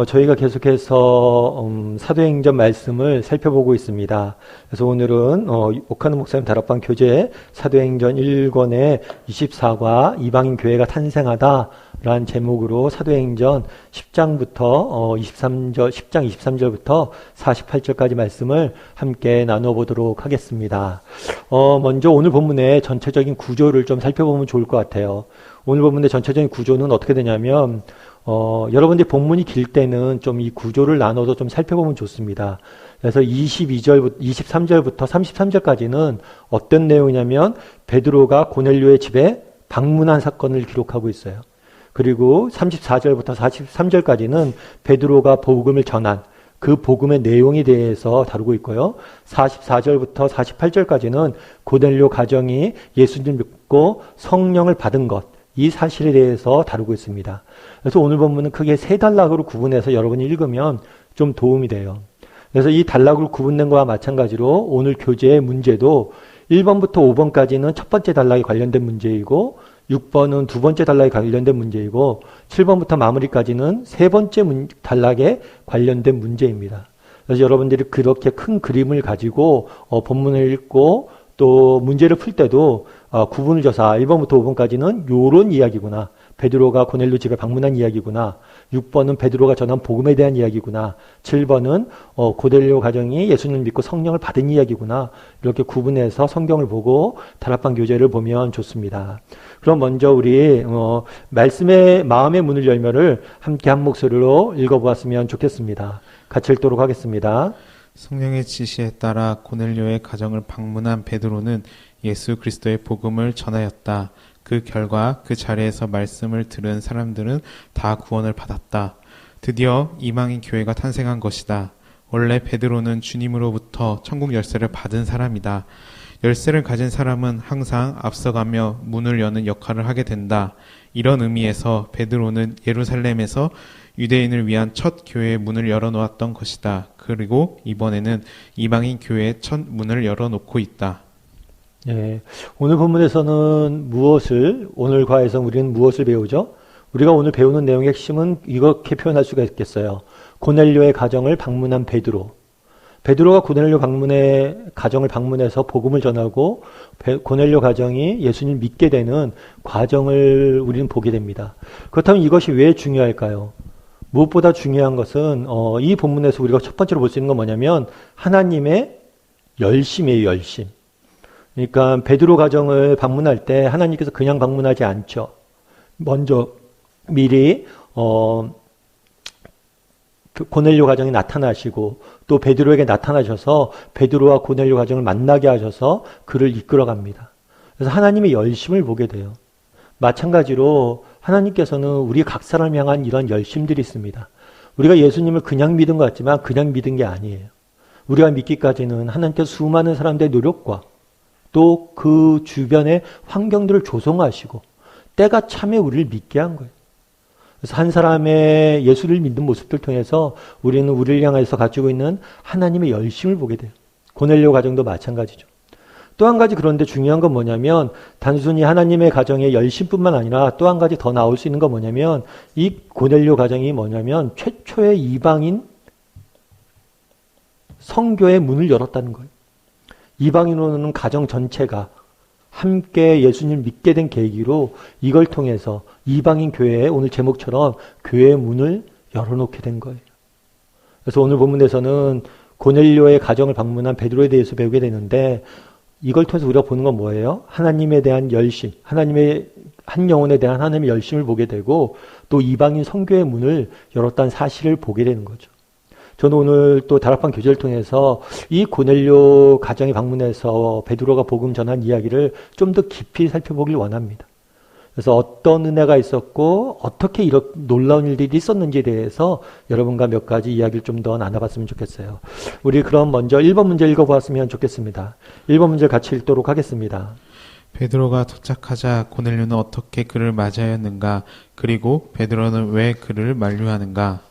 저희가 계속해서 사도행전 말씀을 살펴보고 있습니다. 그래서 오늘은 오카노 목사님 다락방 교재 사도행전 1권의 24과 이방인 교회가 탄생하다 라는 제목으로 사도행전 10장부터 10장 23절부터 48절까지 말씀을 함께 나눠보도록 하겠습니다. 먼저 오늘 본문의 전체적인 구조를 좀 살펴보면 좋을 것 같아요. 오늘 본문의 전체적인 구조는 어떻게 되냐면 여러분들이 본문이 길 때는 좀 이 구조를 나눠서 좀 살펴보면 좋습니다. 그래서 23절부터 33절까지는 어떤 내용이냐면 베드로가 고넬료의 집에 방문한 사건을 기록하고 있어요. 그리고 34절부터 43절까지는 베드로가 복음을 전한 그 복음의 내용에 대해서 다루고 있고요. 44절부터 48절까지는 고넬료 가정이 예수님을 믿고 성령을 받은 것, 이 사실에 대해서 다루고 있습니다. 그래서 오늘 본문은 크게 세 단락으로 구분해서 여러분이 읽으면 좀 도움이 돼요. 그래서 이 단락으로 구분된 것과 마찬가지로 오늘 교재의 문제도 1번부터 5번까지는 첫 번째 단락에 관련된 문제이고 6번은 두 번째 단락에 관련된 문제이고 7번부터 마무리까지는 세 번째 단락에 관련된 문제입니다. 그래서 여러분들이 그렇게 큰 그림을 가지고 본문을 읽고 또 문제를 풀 때도 구분을 져서 1번부터 5번까지는 요런 이야기구나. 베드로가 고넬료 집에 방문한 이야기구나. 6번은 베드로가 전한 복음에 대한 이야기구나. 7번은 고넬료 가정이 예수님을 믿고 성령을 받은 이야기구나. 이렇게 구분해서 성경을 보고 다락방 교재를 보면 좋습니다. 그럼 먼저 우리 말씀의 마음의 문을 열면을 함께 한 목소리로 읽어보았으면 좋겠습니다. 같이 읽도록 하겠습니다. 성령의 지시에 따라 고넬료의 가정을 방문한 베드로는 예수 그리스도의 복음을 전하였다. 그 결과 그 자리에서 말씀을 들은 사람들은 다 구원을 받았다. 드디어 이방인 교회가 탄생한 것이다. 원래 베드로는 주님으로부터 천국 열쇠를 받은 사람이다. 열쇠를 가진 사람은 항상 앞서가며 문을 여는 역할을 하게 된다. 이런 의미에서 베드로는 예루살렘에서 유대인을 위한 첫 교회의 문을 열어놓았던 것이다. 그리고 이번에는 이방인 교회의 첫 문을 열어놓고 있다. 네, 오늘 본문에서는 오늘 과에서 우리는 무엇을 배우죠? 우리가 오늘 배우는 내용의 핵심은 이렇게 표현할 수가 있겠어요. 고넬료의 가정을 방문한 베드로. 베드로가 고넬료 가정을 방문해서 복음을 전하고 고넬료 가정이 예수님을 믿게 되는 과정을 우리는 보게 됩니다. 그렇다면 이것이 왜 중요할까요? 무엇보다 중요한 것은 이 본문에서 우리가 첫 번째로 볼 수 있는 건 뭐냐면 하나님의 열심이에요. 열심. 그러니까 베드로 가정을 방문할 때 하나님께서 그냥 방문하지 않죠. 먼저 미리 고넬료 가정이 나타나시고 또 베드로에게 나타나셔서 베드로와 고넬료 가정을 만나게 하셔서 그를 이끌어갑니다. 그래서 하나님의 열심을 보게 돼요. 마찬가지로 하나님께서는 우리 각 사람을 향한 이런 열심들이 있습니다. 우리가 예수님을 그냥 믿은 것 같지만 그냥 믿은 게 아니에요. 우리가 믿기까지는 하나님께서 수많은 사람들의 노력과 또 그 주변의 환경들을 조성하시고 때가 참에 우리를 믿게 한 거예요. 그래서 한 사람의 예수를 믿는 모습들 통해서 우리는 우리를 향해서 가지고 있는 하나님의 열심을 보게 돼요. 고넬료 가정도 마찬가지죠. 또 한 가지 그런데 중요한 건 뭐냐면 단순히 하나님의 가정의 열심뿐만 아니라 또 한 가지 더 나올 수 있는 건 뭐냐면 이 고넬료 가정이 뭐냐면 최초의 이방인 선교의 문을 열었다는 거예요. 이방인으로는 가정 전체가 함께 예수님을 믿게 된 계기로 이걸 통해서 이방인 교회에 오늘 제목처럼 교회의 문을 열어놓게 된 거예요. 그래서 오늘 본문에서는 고넬료의 가정을 방문한 베드로에 대해서 배우게 되는데 이걸 통해서 우리가 보는 건 뭐예요? 하나님에 대한 열심, 하나님의 한 영혼에 대한 하나님의 열심을 보게 되고 또 이방인 선교의 문을 열었다는 사실을 보게 되는 거죠. 저는 오늘 또 다락방 교재를 통해서 이 고넬료 가정에 방문해서 베드로가 복음 전한 이야기를 좀 더 깊이 살펴보길 원합니다. 그래서 어떤 은혜가 있었고 어떻게 이런 놀라운 일들이 있었는지에 대해서 여러분과 몇 가지 이야기를 좀 더 나눠봤으면 좋겠어요. 우리 그럼 먼저 1번 문제 읽어보았으면 좋겠습니다. 1번 문제 같이 읽도록 하겠습니다. 베드로가 도착하자 고넬료는 어떻게 그를 맞이하였는가? 그리고 베드로는 왜 그를 만류하는가?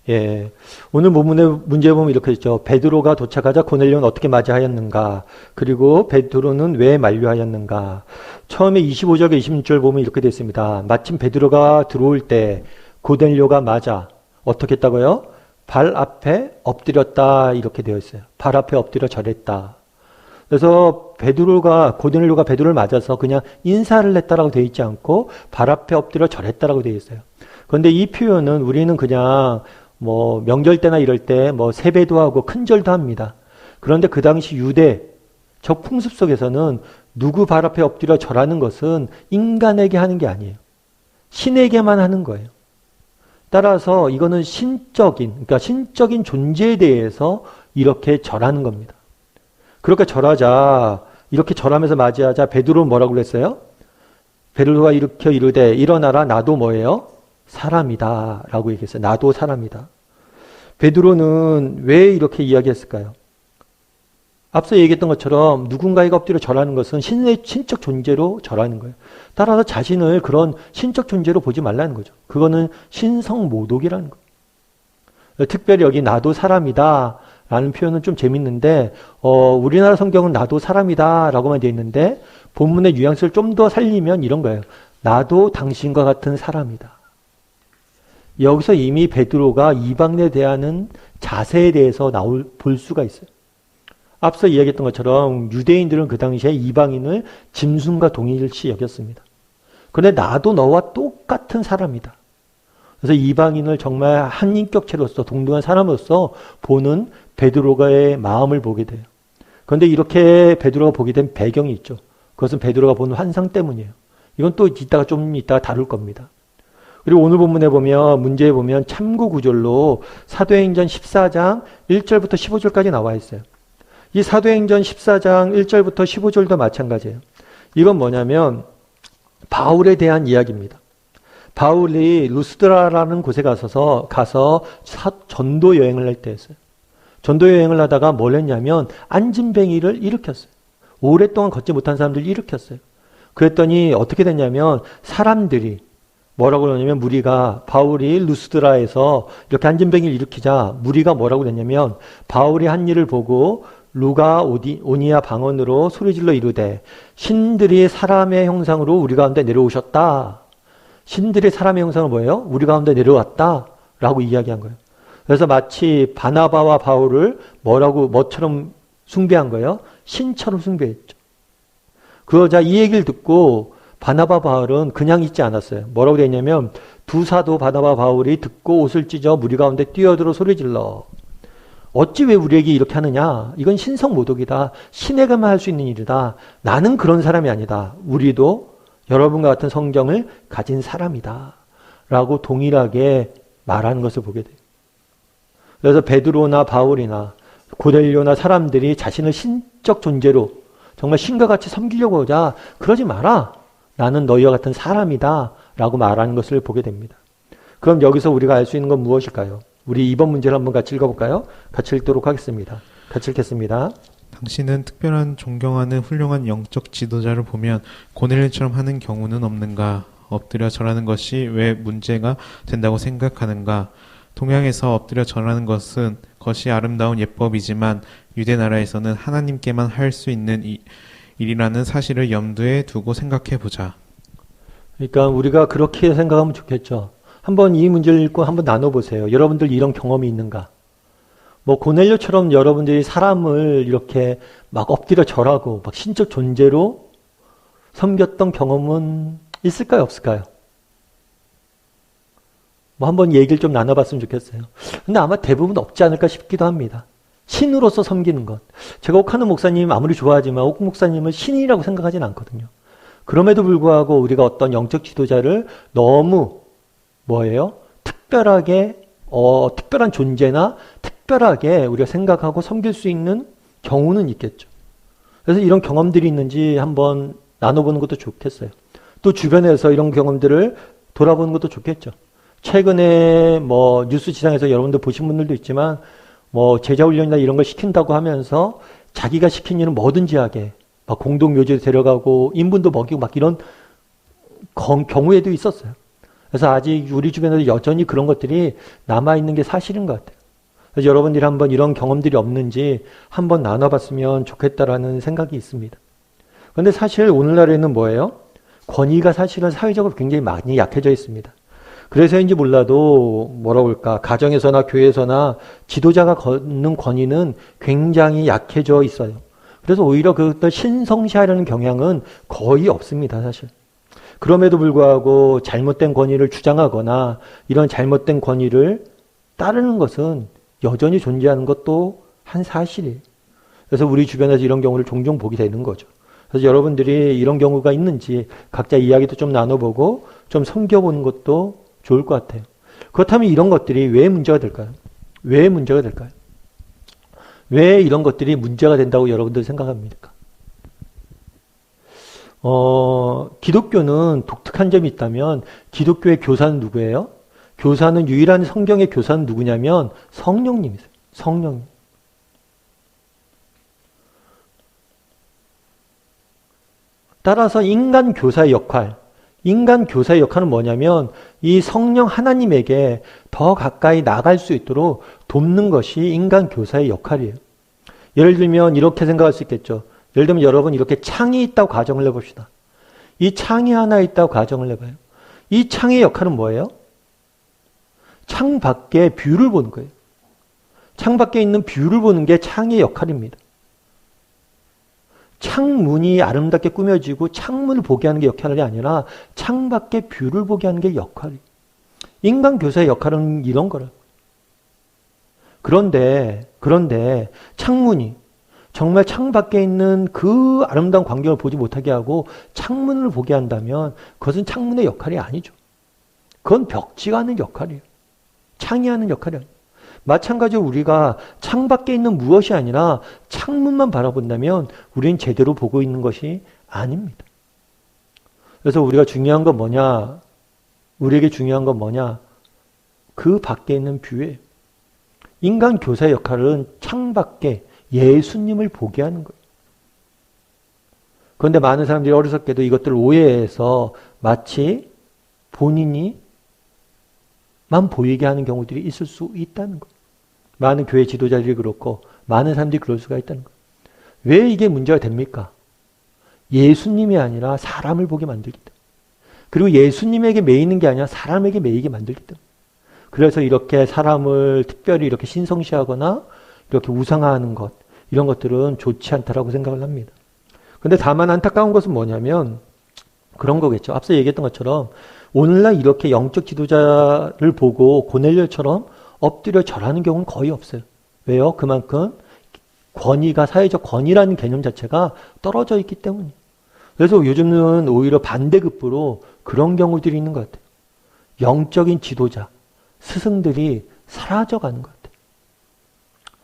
예, 오늘 본문의 문제 보면 이렇게 있죠. 베드로가 도착하자 고넬료는 어떻게 맞이하였는가? 그리고 베드로는 왜 만류하였는가? 처음에 25절과 26절 보면 이렇게 되어 있습니다. 마침 베드로가 들어올 때 고넬료가 맞아 어떻게 했다고요? 발 앞에 엎드렸다 이렇게 되어 있어요. 발 앞에 엎드려 절했다. 그래서 고넬료가 베드로를 맞아서 그냥 인사를 했다라고 되어 있지 않고 발 앞에 엎드려 절했다라고 되어 있어요. 그런데 이 표현은 우리는 그냥 뭐 명절 때나 이럴 때 뭐 세배도 하고 큰절도 합니다. 그런데 그 당시 유대적 풍습 속에서는 누구 발 앞에 엎드려 절하는 것은 인간에게 하는 게 아니에요. 신에게만 하는 거예요. 따라서 이거는 그러니까 신적인 존재에 대해서 이렇게 절하는 겁니다. 그렇게 절하자, 이렇게 절하면서 맞이하자 베드로는 뭐라고 그랬어요? 베드로가 일으켜 이르되 일어나라 나도 뭐예요? 사람이다 라고 얘기했어요. 나도 사람이다. 베드로는 왜 이렇게 이야기했을까요? 앞서 얘기했던 것처럼 누군가에게 엎드려 절하는 것은 신의 신적 존재로 절하는 거예요. 따라서 자신을 그런 신적 존재로 보지 말라는 거죠. 그거는 신성모독이라는 거예요. 특별히 여기 나도 사람이다 라는 표현은 좀 재밌는데 우리나라 성경은 나도 사람이다 라고만 되어 있는데 본문의 뉘앙스를 좀 더 살리면 이런 거예요. 나도 당신과 같은 사람이다. 여기서 이미 베드로가 이방인에 대한 자세에 대해서 볼 수가 있어요. 앞서 이야기했던 것처럼 유대인들은 그 당시에 이방인을 짐승과 동일시 여겼습니다. 그런데 나도 너와 똑같은 사람이다. 그래서 이방인을 정말 한 인격체로서 동등한 사람으로서 보는 베드로가의 마음을 보게 돼요. 그런데 이렇게 베드로가 보게 된 배경이 있죠. 그것은 베드로가 보는 환상 때문이에요. 이건 또 좀 이따가 다룰 겁니다. 그리고 오늘 본문에 보면 문제에 보면 참고 구절로 사도행전 14장 1절부터 15절까지 나와 있어요. 이 사도행전 14장 1절부터 15절도 마찬가지예요. 이건 뭐냐면 바울에 대한 이야기입니다. 바울이 루스드라라는 곳에 가서 전도 여행을 할 때였어요. 전도 여행을 하다가 뭘 했냐면 안진뱅이를 일으켰어요. 오랫동안 걷지 못한 사람들을 일으켰어요. 그랬더니 어떻게 됐냐면 사람들이 뭐라고 그러냐면 무리가 바울이 루스드라에서 이렇게 안진뱅이를 일으키자 무리가 뭐라고 그랬냐면 바울이 한 일을 보고 루가 오니아 방언으로 소리질러 이르되 신들이 사람의 형상으로 우리 가운데 내려오셨다. 신들이 사람의 형상은 뭐예요? 우리 가운데 내려왔다 라고 이야기한 거예요. 그래서 마치 바나바와 바울을 뭐처럼 숭배한 거예요? 신처럼 숭배했죠. 그러자 이 얘기를 듣고 바나바 바울은 그냥 있지 않았어요. 뭐라고 되어 있냐면 두 사도 바나바 바울이 듣고 옷을 찢어 무리 가운데 뛰어들어 소리질러 어찌 왜 우리에게 이렇게 하느냐? 이건 신성모독이다. 신에게만 할 수 있는 일이다. 나는 그런 사람이 아니다. 우리도 여러분과 같은 성경을 가진 사람이다. 라고 동일하게 말하는 것을 보게 돼요. 그래서 베드로나 바울이나 고넬료나 사람들이 자신을 신적 존재로 정말 신과 같이 섬기려고 하자 그러지 마라. 나는 너희와 같은 사람이다. 라고 말하는 것을 보게 됩니다. 그럼 여기서 우리가 알 수 있는 건 무엇일까요? 우리 이번 문제를 한번 같이 읽어볼까요? 같이 읽도록 하겠습니다. 같이 읽겠습니다. 당신은 특별한 존경하는 훌륭한 영적 지도자를 보면 고넬료처럼 하는 경우는 없는가? 엎드려 절하는 것이 왜 문제가 된다고 생각하는가? 동양에서 엎드려 절하는 것이 아름다운 예법이지만 유대 나라에서는 하나님께만 할 수 있는 일이라는 사실을 염두에 두고 생각해 보자. 그러니까 우리가 그렇게 생각하면 좋겠죠. 한번 이 문제를 읽고 한번 나눠보세요. 여러분들 이런 경험이 있는가? 뭐 고넬료처럼 여러분들이 사람을 이렇게 막 엎드려 절하고 막 신적 존재로 섬겼던 경험은 있을까요? 없을까요? 뭐 한번 얘기를 좀 나눠봤으면 좋겠어요. 근데 아마 대부분 없지 않을까 싶기도 합니다. 신으로서 섬기는 것. 제가 옥하는 목사님 아무리 좋아하지만 옥 목사님을 신이라고 생각하진 않거든요. 그럼에도 불구하고 우리가 어떤 영적 지도자를 너무 특별하게 특별한 존재나 특별하게 우리가 생각하고 섬길 수 있는 경우는 있겠죠. 그래서 이런 경험들이 있는지 한번 나눠보는 것도 좋겠어요. 또 주변에서 이런 경험들을 돌아보는 것도 좋겠죠. 최근에 뉴스 지상에서 여러분들 보신 분들도 있지만 제자훈련이나 이런 걸 시킨다고 하면서 자기가 시킨 일은 뭐든지 하게 막 공동묘지에 데려가고 인분도 먹이고 막 이런 경우에도 있었어요. 그래서 아직 우리 주변에도 여전히 그런 것들이 남아있는 게 사실인 것 같아요. 그래서 여러분들이 한번 이런 경험들이 없는지 한번 나눠봤으면 좋겠다라는 생각이 있습니다. 그런데 사실 오늘날에는 권위가 사실은 사회적으로 굉장히 많이 약해져 있습니다. 그래서인지 몰라도 뭐라고 할까, 가정에서나 교회에서나 지도자가 갖는 권위는 굉장히 약해져 있어요. 그래서 오히려 그것들 신성시하려는 경향은 거의 없습니다, 사실. 그럼에도 불구하고 잘못된 권위를 주장하거나 이런 잘못된 권위를 따르는 것은 여전히 존재하는 것도 한 사실이에요. 그래서 우리 주변에서 이런 경우를 종종 보게 되는 거죠. 그래서 여러분들이 이런 경우가 있는지 각자 이야기도 좀 나눠보고 좀 섬겨보는 것도 좋을 것 같아요. 그렇다면 이런 것들이 왜 문제가 될까요? 왜 문제가 될까요? 왜 이런 것들이 문제가 된다고 여러분들 생각합니까? 기독교는 독특한 점이 있다면 기독교의 교사는 누구예요? 교사는 유일한 성경의 교사는 누구냐면 성령님이세요. 성령님. 따라서 인간 교사의 역할은 뭐냐면 이 성령 하나님에게 더 가까이 나갈 수 있도록 돕는 것이 인간 교사의 역할이에요. 예를 들면 이렇게 생각할 수 있겠죠. 예를 들면 여러분 이렇게 창이 있다고 가정을 해봅시다. 이 창이 하나 있다고 가정을 해봐요. 이 창의 역할은 뭐예요? 창 밖에 뷰를 보는 거예요. 창 밖에 있는 뷰를 보는 게 창의 역할입니다. 창문이 아름답게 꾸며지고 창문을 보게 하는 게 역할이 아니라 창밖의 뷰를 보게 하는 게 역할이에요. 인간 교사의 역할은 이런 거라고. 그런데 창문이 정말 창밖에 있는 그 아름다운 광경을 보지 못하게 하고 창문을 보게 한다면 그것은 창문의 역할이 아니죠. 그건 벽지가 하는 역할이에요. 창이 하는 역할이 아니에요. 마찬가지로 우리가 창밖에 있는 무엇이 아니라 창문만 바라본다면 우리는 제대로 보고 있는 것이 아닙니다. 그래서 우리가 중요한 건 뭐냐? 우리에게 중요한 건 뭐냐? 그 밖에 있는 뷰예요. 인간 교사의 역할은 창밖에 예수님을 보게 하는 거예요. 그런데 많은 사람들이 어리석게도 이것들을 오해해서 마치 본인이 만 보이게 하는 경우들이 있을 수 있다는 거예요. 많은 교회 지도자들이 그렇고 많은 사람들이 그럴 수가 있다는 거예요. 왜 이게 문제가 됩니까? 예수님이 아니라 사람을 보게 만들기 때문에. 그리고 예수님에게 매이는 게 아니라 사람에게 매이게 만들기 때문에. 그래서 이렇게 사람을 특별히 이렇게 신성시하거나 이렇게 우상화하는 것, 이런 것들은 좋지 않다라고 생각을 합니다. 그런데 다만 안타까운 것은 뭐냐면 그런 거겠죠. 앞서 얘기했던 것처럼 오늘날 이렇게 영적 지도자를 보고 고넬료처럼 엎드려 절하는 경우는 거의 없어요. 왜요? 그만큼 권위가, 사회적 권위라는 개념 자체가 떨어져 있기 때문이에요. 그래서 요즘은 오히려 반대급부로 그런 경우들이 있는 것 같아요. 영적인 지도자, 스승들이 사라져가는 것 같아요.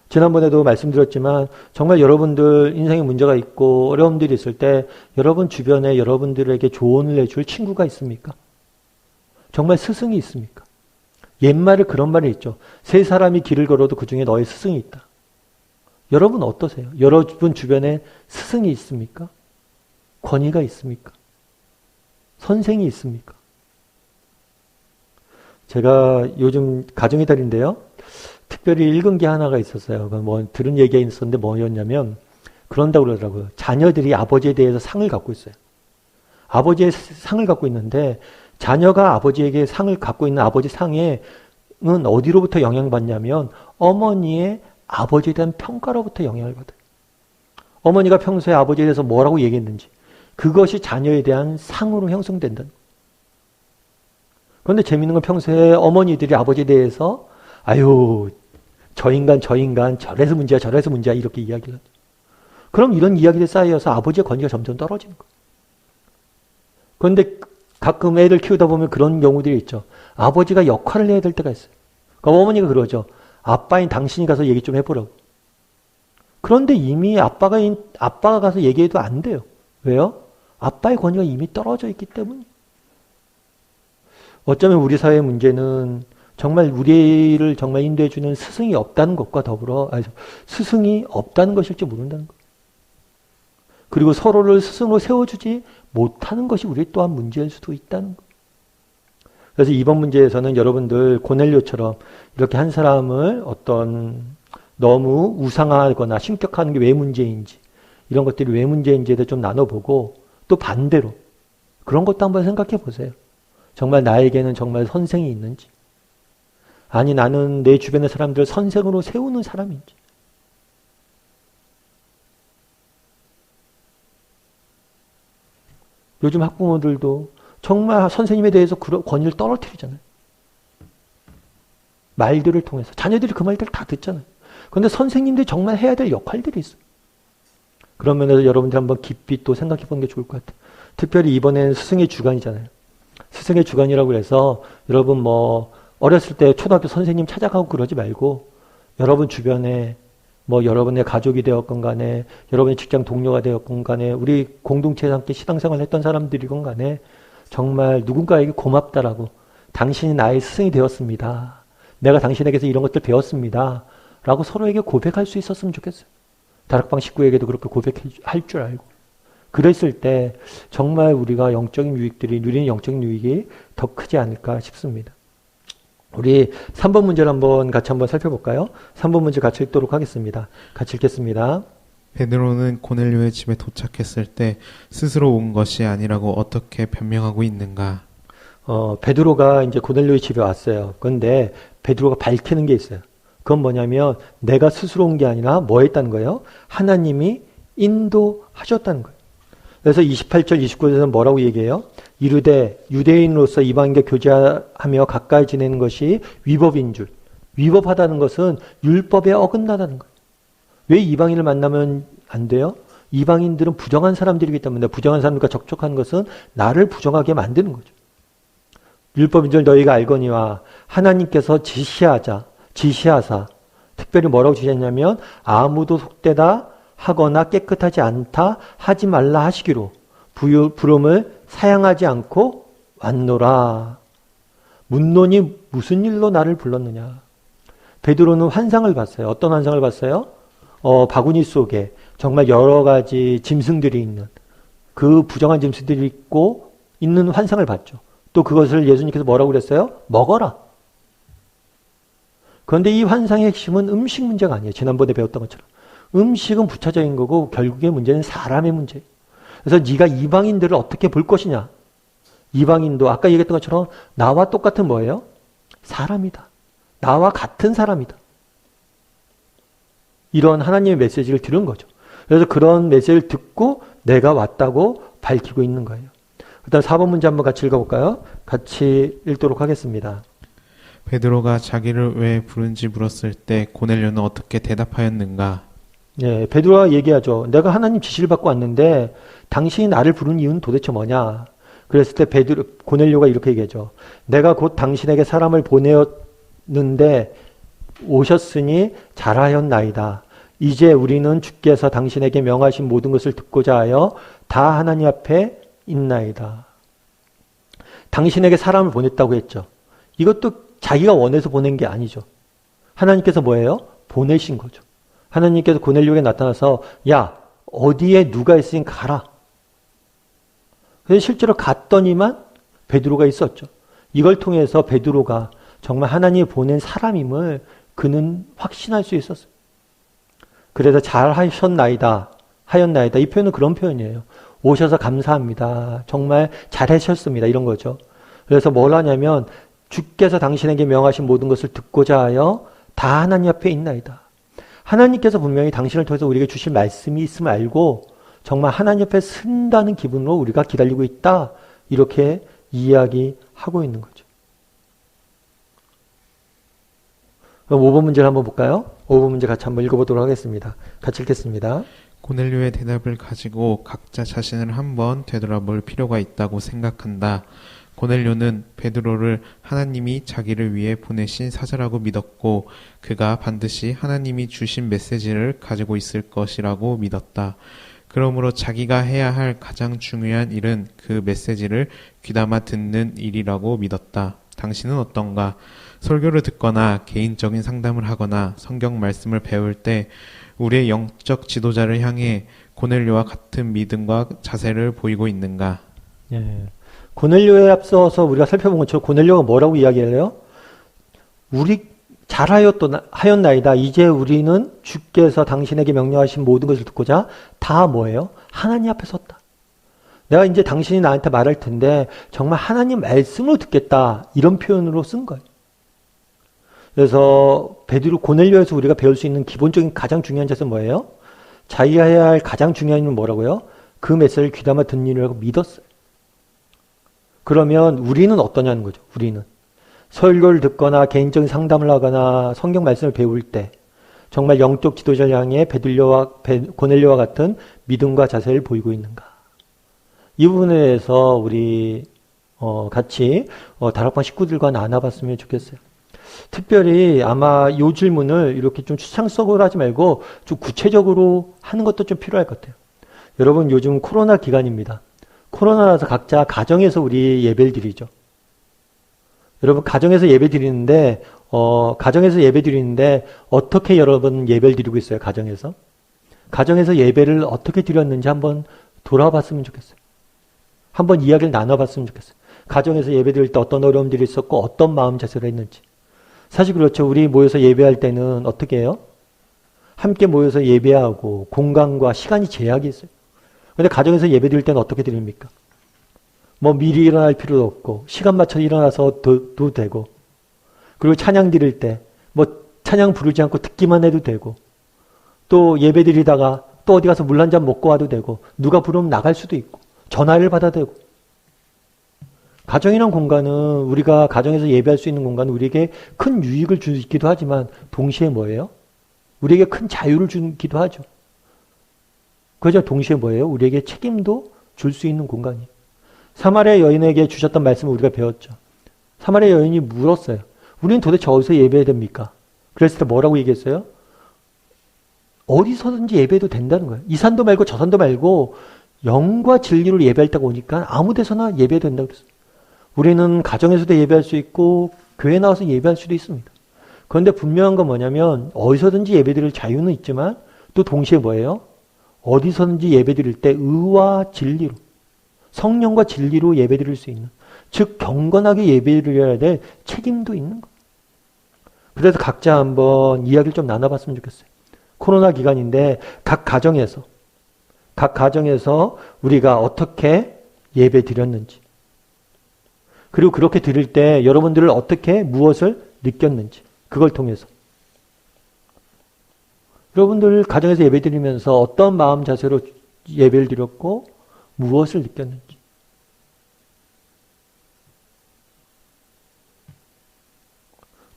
지난번에도 말씀드렸지만 정말 여러분들 인생에 문제가 있고 어려움들이 있을 때 여러분 주변에 여러분들에게 조언을 해줄 친구가 있습니까? 정말 스승이 있습니까? 옛말에 그런 말이 있죠. 세 사람이 길을 걸어도 그 중에 너의 스승이 있다. 여러분 어떠세요? 여러분 주변에 스승이 있습니까? 권위가 있습니까? 선생이 있습니까? 제가 요즘 가정의 달인데요. 특별히 읽은 게 하나가 있었어요. 뭐 들은 얘기가 있었는데 뭐였냐면 그런다고 그러더라고요. 자녀들이 아버지에 대해서 상을 갖고 있어요. 아버지의 상을 갖고 있는데 자녀가 아버지에게 상을 갖고 있는 아버지 상에는 어디로부터 영향받냐면 어머니의 아버지에 대한 평가로부터 영향을 받아요. 어머니가 평소에 아버지에 대해서 뭐라고 얘기했는지 그것이 자녀에 대한 상으로 형성된다는 거예요. 그런데 재밌는 건 평소에 어머니들이 아버지에 대해서 아유 저 인간 저래서 문제야 이렇게 이야기를 하죠. 그럼 이런 이야기들이 쌓여서 아버지의 권위가 점점 떨어지는 거예요. 그런데 가끔 애들 키우다 보면 그런 경우들이 있죠. 아버지가 역할을 해야 될 때가 있어요. 그럼 어머니가 그러죠. 아빠인 당신이 가서 얘기 좀 해보라고. 그런데 이미 아빠가 가서 얘기해도 안 돼요. 왜요? 아빠의 권위가 이미 떨어져 있기 때문에. 어쩌면 우리 사회의 문제는 정말 우리를 정말 인도해주는 스승이 없다는 것과 더불어 스승이 없다는 것일지 모른다는 것. 그리고 서로를 스승으로 세워주지 못하는 것이 우리 또한 문제일 수도 있다는 것. 그래서 이번 문제에서는 여러분들 고넬료처럼 이렇게 한 사람을 어떤 너무 우상하거나 신격화하는 게 왜 문제인지 이런 것들이 왜 문제인지에 대해 좀 나눠보고 또 반대로 그런 것도 한번 생각해 보세요. 정말 나에게는 정말 선생이 있는지, 아니 나는 내 주변의 사람들을 선생으로 세우는 사람인지. 요즘 학부모들도 정말 선생님에 대해서 권위를 떨어뜨리잖아요. 말들을 통해서. 자녀들이 그 말들을 다 듣잖아요. 그런데 선생님들이 정말 해야 될 역할들이 있어요. 그런 면에서 여러분들 한번 깊이 또 생각해 보는 게 좋을 것 같아요. 특별히 이번에는 스승의 주간이잖아요. 스승의 주간이라고 해서 여러분 어렸을 때 초등학교 선생님 찾아가고 그러지 말고 여러분 주변에 여러분의 가족이 되었건 간에 여러분의 직장 동료가 되었건 간에 우리 공동체에서 함께 신앙생활을 했던 사람들이건 간에 정말 누군가에게 고맙다라고 당신이 나의 스승이 되었습니다. 내가 당신에게서 이런 것들 배웠습니다. 라고 서로에게 고백할 수 있었으면 좋겠어요. 다락방 식구에게도 그렇게 고백할 줄 알고. 그랬을 때 정말 우리가 누리는 영적인 유익이 더 크지 않을까 싶습니다. 우리 3번 문제를 같이 한번 살펴볼까요? 3번 문제 같이 읽도록 하겠습니다. 같이 읽겠습니다. 베드로는 고넬료의 집에 도착했을 때 스스로 온 것이 아니라고 어떻게 변명하고 있는가? 베드로가 이제 고넬료의 집에 왔어요. 그런데 베드로가 밝히는 게 있어요. 그건 뭐냐면 내가 스스로 온 게 아니라 뭐 했다는 거예요? 하나님이 인도하셨다는 거예요. 그래서 28절, 29절에서 뭐라고 얘기해요? 이르되 유대인으로서 이방인과 교제하며 가까이 지내는 것이 위법인 줄. 위법하다는 것은 율법에 어긋나다는 거예요. 왜 이방인을 만나면 안 돼요? 이방인들은 부정한 사람들이기 때문에 부정한 사람들과 접촉하는 것은 나를 부정하게 만드는 거죠. 율법인 줄 너희가 알거니와 하나님께서 지시하사 특별히 뭐라고 지시했냐면 아무도 속되다 하거나 깨끗하지 않다 하지 말라 하시기로 부름을 사양하지 않고 왔노라. 문론이 무슨 일로 나를 불렀느냐. 베드로는 환상을 봤어요. 어떤 환상을 봤어요? 바구니 속에 정말 여러 가지 짐승들이 있는 그 부정한 짐승들이 있는 환상을 봤죠. 또 그것을 예수님께서 뭐라고 그랬어요? 먹어라. 그런데 이 환상의 핵심은 음식 문제가 아니에요. 지난번에 배웠던 것처럼. 음식은 부차적인 거고 결국의 문제는 사람의 문제예요. 그래서 네가 이방인들을 어떻게 볼 것이냐. 이방인도 아까 얘기했던 것처럼 나와 똑같은 뭐예요? 사람이다. 나와 같은 사람이다. 이런 하나님의 메시지를 들은 거죠. 그래서 그런 메시지를 듣고 내가 왔다고 밝히고 있는 거예요. 일단 4번 문제 한번 같이 읽어볼까요? 같이 읽도록 하겠습니다. 베드로가 자기를 왜 부른지 물었을 때 고넬료는 어떻게 대답하였는가? 예, 베드로가 얘기하죠. 내가 하나님 지시를 받고 왔는데 당신이 나를 부른 이유는 도대체 뭐냐? 그랬을 때 고넬료가 이렇게 얘기하죠. 내가 곧 당신에게 사람을 보내었는데 오셨으니 잘하였나이다. 이제 우리는 주께서 당신에게 명하신 모든 것을 듣고자 하여 다 하나님 앞에 있나이다. 당신에게 사람을 보냈다고 했죠. 이것도 자기가 원해서 보낸 게 아니죠. 하나님께서 뭐예요? 보내신 거죠. 하나님께서 고넬료에게 나타나서 야 어디에 누가 있으니 가라. 그래서 실제로 갔더니만 베드로가 있었죠. 이걸 통해서 베드로가 정말 하나님이 보낸 사람임을 그는 확신할 수 있었어요. 그래서 잘하셨나이다. 이 표현은 그런 표현이에요. 오셔서 감사합니다. 정말 잘하셨습니다. 이런 거죠. 그래서 뭘 하냐면 주께서 당신에게 명하신 모든 것을 듣고자 하여 다 하나님 앞에 있나이다. 하나님께서 분명히 당신을 통해서 우리에게 주실 말씀이 있음을 알고 정말 하나님 앞에 쓴다는 기분으로 우리가 기다리고 있다. 이렇게 이야기하고 있는 거죠. 그럼 5번 문제를 한번 볼까요? 5번 문제 같이 한번 읽어보도록 하겠습니다. 같이 읽겠습니다. 고넬료의 대답을 가지고 각자 자신을 한번 되돌아볼 필요가 있다고 생각한다. 고넬료는 베드로를 하나님이 자기를 위해 보내신 사자라고 믿었고 그가 반드시 하나님이 주신 메시지를 가지고 있을 것이라고 믿었다. 그러므로 자기가 해야 할 가장 중요한 일은 그 메시지를 귀담아 듣는 일이라고 믿었다. 당신은 어떤가? 설교를 듣거나 개인적인 상담을 하거나 성경 말씀을 배울 때 우리의 영적 지도자를 향해 고넬료와 같은 믿음과 자세를 보이고 있는가? 예. 고넬료에 앞서서 우리가 살펴본 것처럼 고넬료가 뭐라고 이야기해요? 우리 잘하였나이다. 이제 우리는 주께서 당신에게 명령하신 모든 것을 듣고자 다 뭐예요? 하나님 앞에 섰다. 내가 이제 당신이 나한테 말할 텐데 정말 하나님 말씀으로 듣겠다. 이런 표현으로 쓴 거예요. 그래서 베드로 고넬료에서 우리가 배울 수 있는 기본적인 가장 중요한 자세는 뭐예요? 자기가 해야 할 가장 중요한 일은 뭐라고요? 그 메시지를 귀담아 듣는 일이라고 믿었어요. 그러면 우리는 어떠냐는 거죠. 우리는 설교를 듣거나 개인적인 상담을 하거나 성경 말씀을 배울 때 정말 영적 지도자를 향해 고넬료와 같은 믿음과 자세를 보이고 있는가. 이 부분에 대해서 우리 같이 다락방 식구들과 나눠봤으면 좋겠어요. 특별히 아마 이 질문을 이렇게 좀 추상적으로 하지 말고 좀 구체적으로 하는 것도 좀 필요할 것 같아요. 여러분 요즘 코로나 기간입니다. 코로나라서 각자 가정에서 우리 예배를 드리죠. 여러분 가정에서 예배 드리는데 어떻게 여러분 예배를 드리고 있어요? 가정에서 예배를 어떻게 드렸는지 한번 돌아봤으면 좋겠어요. 한번 이야기를 나눠봤으면 좋겠어요. 가정에서 예배 드릴 때 어떤 어려움들이 있었고 어떤 마음 자세로 했는지. 사실 그렇죠. 우리 모여서 예배할 때는 어떻게 해요? 함께 모여서 예배하고 공간과 시간이 제약이 있어요. 근데 가정에서 예배 드릴 때는 어떻게 드립니까? 뭐 미리 일어날 필요도 없고 시간 맞춰 일어나서 도 되고, 그리고 찬양 드릴 때 뭐 찬양 부르지 않고 듣기만 해도 되고, 또 예배 드리다가 또 어디 가서 물 한 잔 먹고 와도 되고, 누가 부르면 나갈 수도 있고, 전화를 받아도 되고. 가정이란 공간은, 우리가 가정에서 예배할 수 있는 공간은 우리에게 큰 유익을 주기도 하지만 동시에 뭐예요? 우리에게 큰 자유를 주기도 하죠. 그저 동시에 뭐예요? 우리에게 책임도 줄 수 있는 공간이에요. 사마리아 여인에게 주셨던 말씀을 우리가 배웠죠. 사마리아 여인이 물었어요. 우리는 도대체 어디서 예배해야 됩니까? 그랬을 때 뭐라고 얘기했어요? 어디서든지 예배해도 된다는 거예요. 이 산도 말고 저 산도 말고 영과 진리로 예배할 때가 오니까 아무 데서나 예배해도 된다고 그랬어요. 우리는 가정에서도 예배할 수 있고 교회 나와서 예배할 수도 있습니다. 그런데 분명한 건 뭐냐면 어디서든지 예배드릴 자유는 있지만 또 동시에 뭐예요? 어디서든지 예배드릴 때 의와 진리로, 성령과 진리로 예배드릴 수 있는, 즉 경건하게 예배드려야 될 책임도 있는 거예요. 그래서 각자 한번 이야기를 좀 나눠봤으면 좋겠어요. 코로나 기간인데 각 가정에서 우리가 어떻게 예배 드렸는지, 그리고 그렇게 드릴 때 여러분들을 어떻게 무엇을 느꼈는지, 그걸 통해서 여러분들 가정에서 예배 드리면서 어떤 마음 자세로 예배를 드렸고 무엇을 느꼈는지.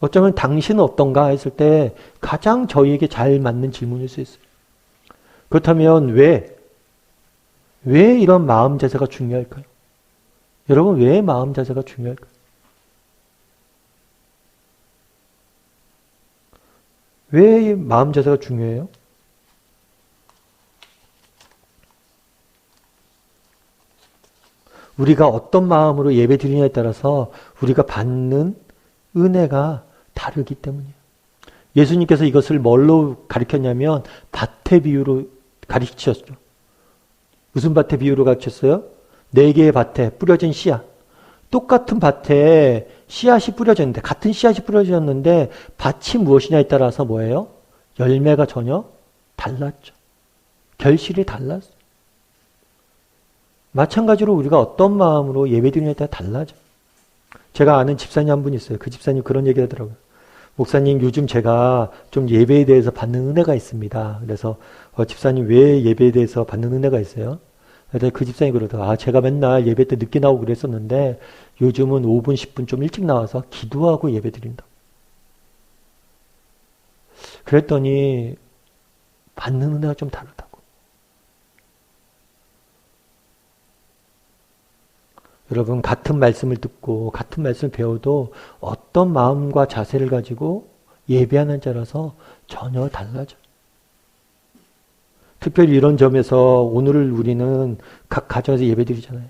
어쩌면 당신은 어떤가 했을 때 가장 저희에게 잘 맞는 질문일 수 있어요. 그렇다면 왜 이런 마음 자세가 중요할까요? 여러분, 왜 마음 자세가 중요할까요? 왜 마음 자세가 중요해요? 우리가 어떤 마음으로 예배 드리냐에 따라서 우리가 받는 은혜가 다르기 때문이에요. 예수님께서 이것을 뭘로 가르쳤냐면 밭의 비유로 가르치셨죠. 무슨 밭의 비유로 가르쳤어요? 4개의 밭에 뿌려진 씨앗. 똑같은 밭에 씨앗이 뿌려졌는데, 같은 씨앗이 뿌려졌는데 밭이 무엇이냐에 따라서 뭐예요? 열매가 전혀 달랐죠. 결실이 달랐어요. 마찬가지로 우리가 어떤 마음으로 예배드리냐에 따라 달라져. 제가 아는 집사님 한 분 있어요. 그 집사님 그런 얘기 하더라고요. 목사님, 요즘 제가 좀 예배에 대해서 받는 은혜가 있습니다. 그래서 집사님, 왜 예배에 대해서 받는 은혜가 있어요? 그래서 그 집사님이 그러더라고요. 제가 맨날 예배 때 늦게 나오고 그랬었는데 요즘은 5분, 10분 좀 일찍 나와서 기도하고 예배 드린다. 그랬더니 받는 은혜가 좀 다르다고. 여러분, 같은 말씀을 듣고 같은 말씀을 배워도 어떤 마음과 자세를 가지고 예배하는 자라서 전혀 달라져요. 특별히 이런 점에서 오늘 우리는 각 가정에서 예배드리잖아요.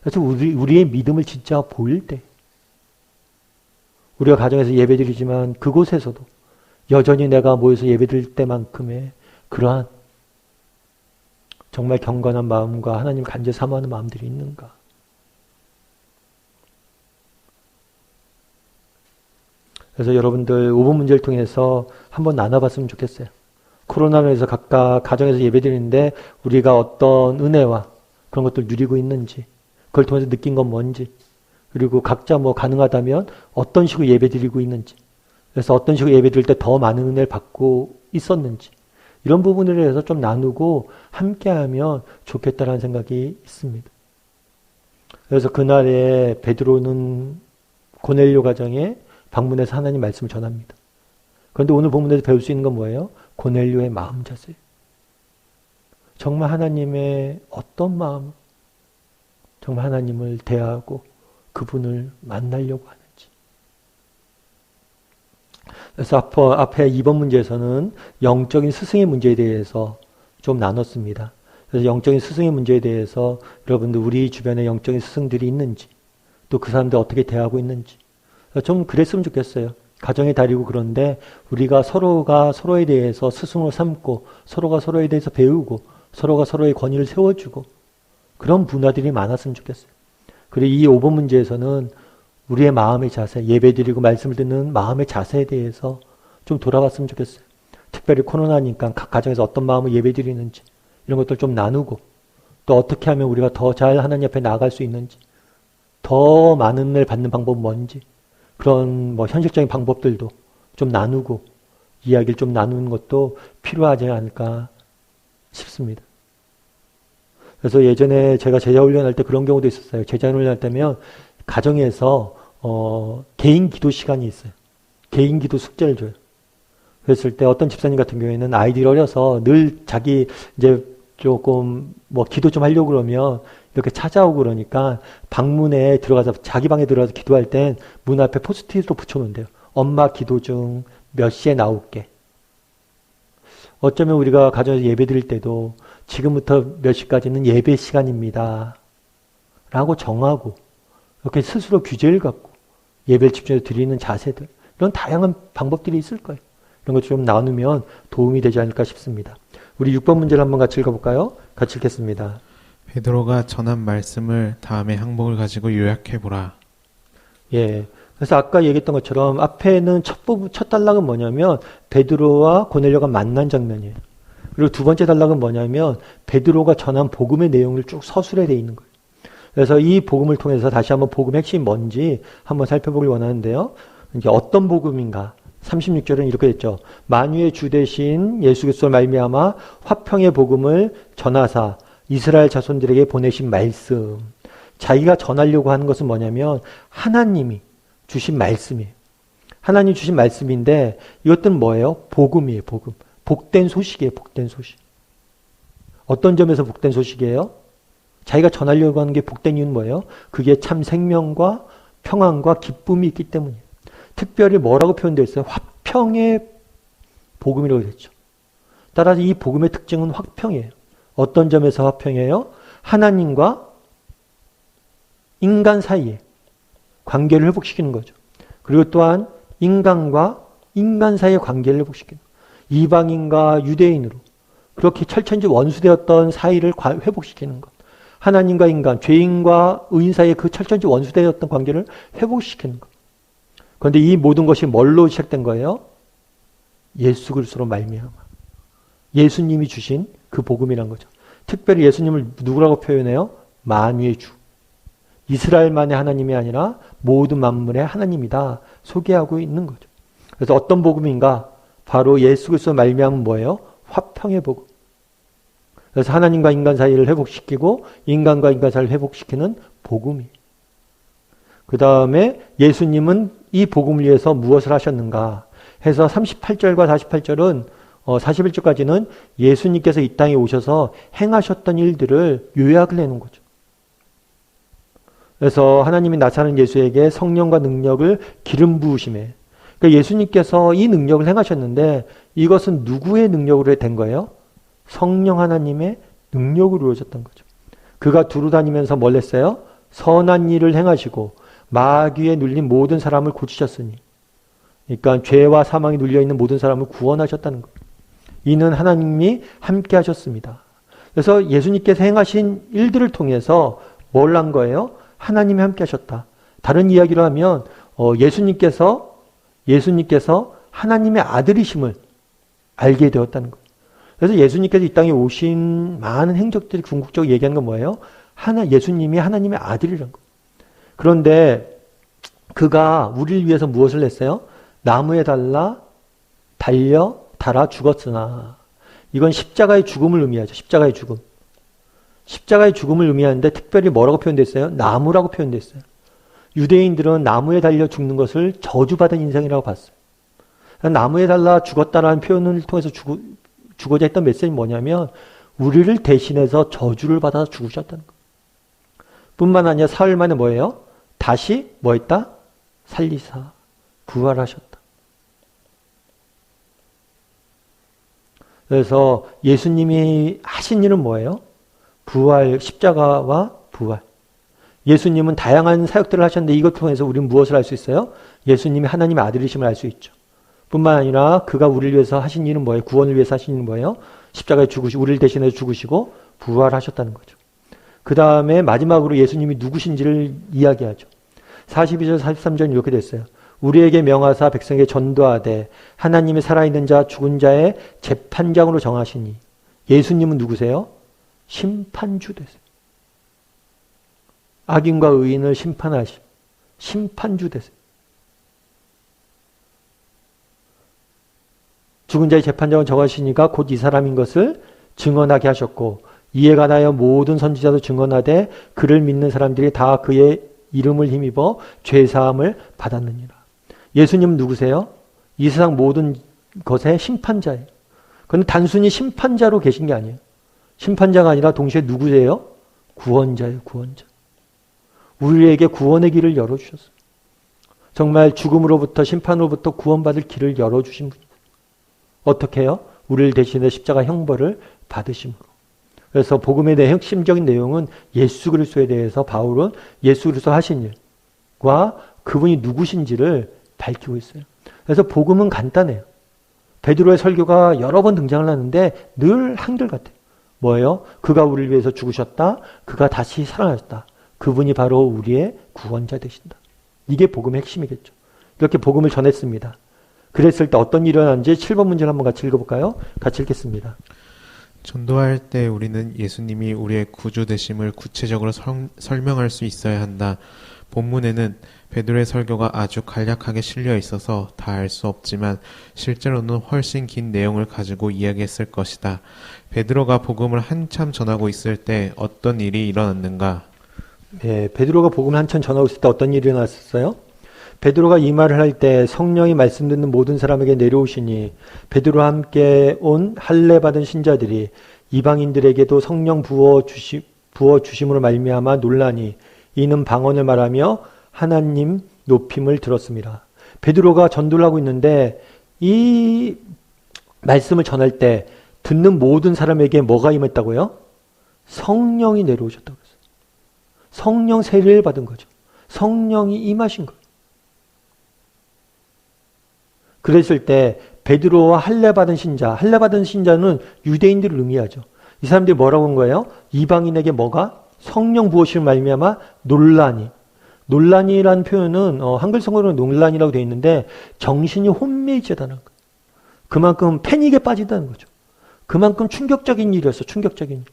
그래서 우리의 믿음을 진짜 보일 때, 우리가 가정에서 예배드리지만 그곳에서도 여전히 내가 모여서 예배드릴 때만큼의 그러한 정말 경건한 마음과 하나님 간절히 사모하는 마음들이 있는가. 그래서 여러분들 5분 문제를 통해서 한번 나눠봤으면 좋겠어요. 코로나로 해서 각각 가정에서 예배드리는데 우리가 어떤 은혜와 그런 것들 누리고 있는지, 그걸 통해서 느낀 건 뭔지, 그리고 각자 뭐 가능하다면 어떤 식으로 예배 드리고 있는지, 그래서 어떤 식으로 예배 드릴 때 더 많은 은혜를 받고 있었는지, 이런 부분에 대해서 좀 나누고 함께하면 좋겠다라는 생각이 있습니다. 그래서 그날에 베드로는 고넬료 가정에 방문해서 하나님 말씀을 전합니다. 그런데 오늘 본문에서 배울 수 있는 건 뭐예요? 고넬료의 마음 자세. 정말 하나님의 어떤 마음, 정말 하나님을 대하고 그분을 만나려고 하는지. 그래서 앞에 2번 문제에서는 영적인 스승의 문제에 대해서 좀 나눴습니다. 그래서 영적인 스승의 문제에 대해서 여러분들 우리 주변에 영적인 스승들이 있는지, 또 그 사람들 어떻게 대하고 있는지 좀 그랬으면 좋겠어요. 가정에 다니고 그런데 우리가 서로가 서로에 대해서 스승으로 삼고 서로가 서로에 대해서 배우고 서로가 서로의 권위를 세워주고 그런 문화들이 많았으면 좋겠어요. 그리고 이 5번 문제에서는 우리의 마음의 자세, 예배드리고 말씀을 듣는 마음의 자세에 대해서 좀 돌아봤으면 좋겠어요. 특별히 코로나니까 각 가정에서 어떤 마음을 예배드리는지 이런 것들 좀 나누고, 또 어떻게 하면 우리가 더 잘 하나님 앞에 나아갈 수 있는지, 더 많은 은혜를 받는 방법은 뭔지, 그런 뭐 현실적인 방법들도 좀 나누고 이야기를 좀 나누는 것도 필요하지 않을까 싶습니다. 그래서 예전에 제가 제자 훈련할 때 그런 경우도 있었어요. 제자 훈련할 때면 가정에서 개인 기도 시간이 있어요. 개인 기도 숙제를 줘요. 그랬을 때 어떤 집사님 같은 경우에는 아이들이 어려서 늘 자기 이제 조금 뭐 기도 좀 하려고 그러면 이렇게 찾아오고 그러니까 방문에 들어가서 자기 방에 들어가서 기도할 땐 문 앞에 포스트잇으로 붙여놓는데요. 엄마 기도 중 몇 시에 나올게. 어쩌면 우리가 가정에서 예배 드릴 때도 지금부터 몇 시까지는 예배 시간입니다. 라고 정하고 이렇게 스스로 규제를 갖고 예배를 집중해서 드리는 자세들, 이런 다양한 방법들이 있을 거예요. 이런 것 좀 나누면 도움이 되지 않을까 싶습니다. 우리 6번 문제를 한번 같이 읽어볼까요? 같이 읽겠습니다. 베드로가 전한 말씀을 다음의 항목을 가지고 요약해보라. 예. 그래서 아까 얘기했던 것처럼 앞에는 첫 단락은 뭐냐면 베드로와 고넬료가 만난 장면이에요. 그리고 두 번째 단락은 뭐냐면 베드로가 전한 복음의 내용을 쭉 서술해 돼 있는 거예요. 그래서 이 복음을 통해서 다시 한번 복음의 핵심이 뭔지 한번 살펴보길 원하는데요. 이제 어떤 복음인가? 36절은 이렇게 됐죠. 만유의 주 대신 예수 그리스도를 말미암아 화평의 복음을 전하사 이스라엘 자손들에게 보내신 말씀. 자기가 전하려고 하는 것은 뭐냐면 하나님이 주신 말씀이에요. 하나님 주신 말씀인데 이것들은 뭐예요? 복음이에요. 복음. 복된 소식이에요. 복된 소식. 어떤 점에서 복된 소식이에요? 자기가 전하려고 하는 게 복된 이유는 뭐예요? 그게 참 생명과 평안과 기쁨이 있기 때문이에요. 특별히 뭐라고 표현되어 있어요? 화평의 복음이라고 했죠. 따라서 이 복음의 특징은 화평이에요. 어떤 점에서 화평이에요? 하나님과 인간 사이에 관계를 회복시키는 거죠. 그리고 또한 인간과 인간 사이의 관계를 회복시키는 거예요. 이방인과 유대인으로 그렇게 철천지 원수되었던 사이를 회복시키는 것. 하나님과 인간, 죄인과 의인 사이의 그 철천지 원수되었던 관계를 회복시키는 것. 그런데 이 모든 것이 뭘로 시작된 거예요? 예수 그리스도로 말미암아. 예수님이 주신 그 복음이란 거죠. 특별히 예수님을 누구라고 표현해요? 만유의 주. 이스라엘만의 하나님이 아니라 모든 만물의 하나님이다 소개하고 있는 거죠. 그래서 어떤 복음인가? 바로 예수 그리스도 말미암은 뭐예요? 화평의 복음. 그래서 하나님과 인간 사이를 회복시키고 인간과 인간 사이를 회복시키는 복음이에요. 그 다음에 예수님은 이 복음을 위해서 무엇을 하셨는가 해서 38절과 48절은 41절까지는 예수님께서 이 땅에 오셔서 행하셨던 일들을 요약을 해놓은 거죠. 그래서 하나님이 나타난 예수에게 성령과 능력을 기름 부으심에, 그러니까 예수님께서 이 능력을 행하셨는데 이것은 누구의 능력으로 된 거예요? 성령 하나님의 능력으로 이루어졌던 거죠. 그가 두루 다니면서 뭘 했어요? 선한 일을 행하시고 마귀에 눌린 모든 사람을 고치셨으니, 그러니까 죄와 사망에 눌려있는 모든 사람을 구원하셨다는 거예요. 이는 하나님이 함께 하셨습니다. 그래서 예수님께서 행하신 일들을 통해서 뭘 한 거예요? 하나님이 함께 하셨다. 다른 이야기로 하면 예수님께서 하나님의 아들이심을 알게 되었다는 거예요. 그래서 예수님께서 이 땅에 오신 많은 행적들이 궁극적으로 얘기하는 건 뭐예요? 예수님이 하나님의 아들이란 거. 그런데 그가 우리를 위해서 무엇을 했어요? 나무에 달아 죽었으나. 이건 십자가의 죽음을 의미하죠. 십자가의 죽음. 십자가의 죽음을 의미하는데 특별히 뭐라고 표현됐어요? 나무라고 표현됐어요. 유대인들은 나무에 달려 죽는 것을 저주받은 인생이라고 봤어요. 나무에 달라 죽었다라는 표현을 통해서 주고자 했던 메시지는 뭐냐면 우리를 대신해서 저주를 받아서 죽으셨다는 것. 뿐만 아니라 사흘 만에 뭐예요? 다시 뭐 했다? 살리사 부활하셨다. 그래서 예수님이 하신 일은 뭐예요? 부활, 십자가와 부활. 예수님은 다양한 사역들을 하셨는데 이것 통해서 우리는 무엇을 알 수 있어요? 예수님이 하나님의 아들이심을 알 수 있죠. 뿐만 아니라 그가 우리를 위해서 하신 일은 뭐예요? 구원을 위해서 하신 일은 뭐예요? 십자가에 우리를 대신해서 죽으시고 부활하셨다는 거죠. 그 다음에 마지막으로 예수님이 누구신지를 이야기하죠. 42절 43절 이렇게 됐어요. 우리에게 명하사 백성에게 전도하되 하나님이 살아있는 자 죽은 자의 재판장으로 정하시니. 예수님은 누구세요? 심판주 되세요. 악인과 의인을 심판하시 심판주 되세요. 죽은 자의 재판장을 정하시니까 곧 이 사람인 것을 증언하게 하셨고 이에 관하여 모든 선지자도 증언하되 그를 믿는 사람들이 다 그의 이름을 힘입어 죄사함을 받았느니라. 예수님은 누구세요? 이 세상 모든 것의 심판자예요. 그런데 단순히 심판자로 계신 게 아니에요. 심판자가 아니라 동시에 누구세요? 구원자예요. 구원자. 우리에게 구원의 길을 열어주셨어요. 정말 죽음으로부터 심판으로부터 구원받을 길을 열어주신 분이에요. 어떻게 해요? 우리를 대신해 십자가 형벌을 받으심으로. 그래서 복음의 핵심적인 내용은 예수 그리스도에 대해서 바울은 예수 그리스도 하신 일과 그분이 누구신지를 밝히고 있어요. 그래서 복음은 간단해요. 베드로의 설교가 여러 번 등장을 하는데 늘 한결같아요. 뭐예요? 그가 우리를 위해서 죽으셨다. 그가 다시 살아나셨다. 그분이 바로 우리의 구원자 되신다. 이게 복음의 핵심이겠죠. 이렇게 복음을 전했습니다. 그랬을 때 어떤 일이 일어났는지 7번 문제를 한번 같이 읽어볼까요? 같이 읽겠습니다. 전도할 때 우리는 예수님이 우리의 구주 되심을 구체적으로 설명할 수 있어야 한다. 본문에는 베드로의 설교가 아주 간략하게 실려 있어서 다 알 수 없지만 실제로는 훨씬 긴 내용을 가지고 이야기했을 것이다. 베드로가 복음을 한참 전하고 있을 때 어떤 일이 일어났는가? 네, 베드로가 복음을 한참 전하고 있을 때 어떤 일이 일어났었어요? 베드로가 이 말을 할 때 성령이 말씀 듣는 모든 사람에게 내려오시니 베드로와 함께 온 할례 받은 신자들이 이방인들에게도 성령 부어 주심으로 말미암아 논란이 이는 방언을 말하며 하나님 높임을 들었습니다. 베드로가 전도를 하고 있는데 이 말씀을 전할 때 듣는 모든 사람에게 뭐가 임했다고요? 성령이 내려오셨다고 했어요. 성령 세례를 받은 거죠. 성령이 임하신 거예요. 그랬을 때 베드로와 할례 받은 신자는 유대인들을 의미하죠. 이 사람들이 뭐라고 한 거예요? 이방인에게 뭐가? 성령 부어심을 말미암아 논란이라는 표현은 한글 성어로는 논란이라고 되어 있는데 정신이 혼미해지다는 거예요. 그만큼 패닉에 빠지다는 거죠. 그만큼 충격적인 일이었어요. 충격적인 일.